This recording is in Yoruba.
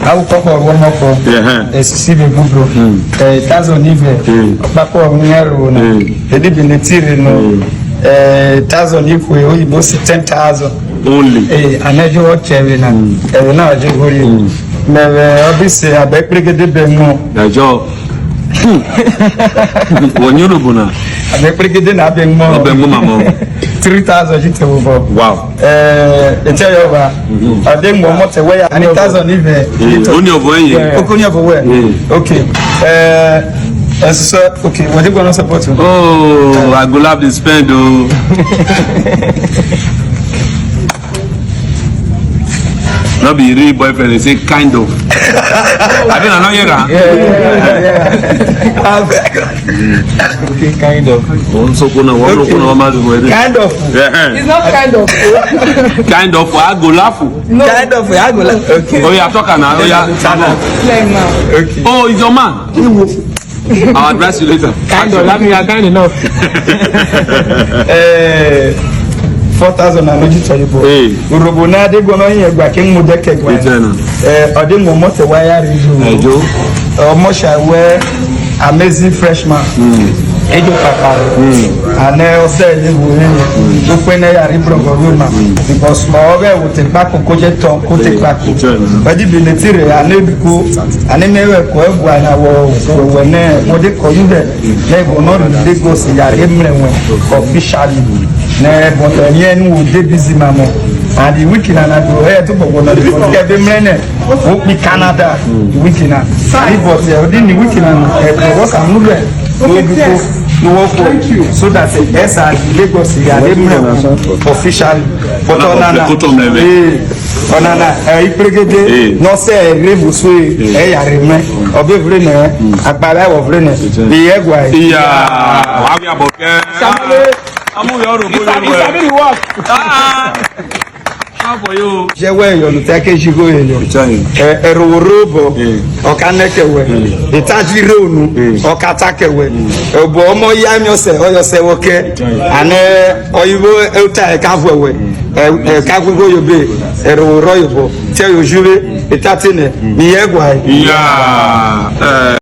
Au papa one more. Esisi be gudo. 1000 ife. Papa onyaro na. Edi be netire no. 1000 ife oyibo 10,000 only. Anaje wo chewe na. Na oje gori. Me obisi abekregede be no. Dajo. Wonyoro bona. Abekregede na be mo. Obe mo mama. 3,000 jite wo. Wow. Tell you over. I think more motor way and 1,000 ife. Only of when you. Only of where? Okay. So, okay, what are you going to support? Oh, I go have to spend. Oh. Not be real boyfriend, they say kind of. I don't know, yeah. Okay, kind of. Kind of. It's not kind of. Kind of, I go laugh. No. Kind of, I go like, okay. Oh, yeah, talking now. Oh, yeah, okay. oh, it's your man. I'll address you later. Kind of, that means you're kind enough. 4,000 and not to you. Urubuna, they go on here, backing with the cake. Or they will motor wire review. Or Mosha, where amazing freshman. Ejo Papa. And now say they will open a reprogram because Maoga would take back on Cojet Tom, could take back. But if you need to, I never go, and then never go when I was when they call you there. They will not they go see your officially. Never, but yen would be busy, mamma. And the weekend and I go ahead to Bogono, the men won't be Canada, the weekend. It was within the weekend and was a movement. You work so that the SR Lagos officially. But on I pregede no say rebu so e ya reme obevre na agbara of rene the egwa yeah wa bi aboke amu yo ro boyo for you. Je we yo take jigo yo. Eroworobo o kanekewe. Itajire onu o katakewe. Obo omo ya mi ose o yo se woke. Ane oyibo euta e kafwewe. E kafwego yo be. Eroworo yobo. Te yo jure itatine. Ni egwa. Yeah.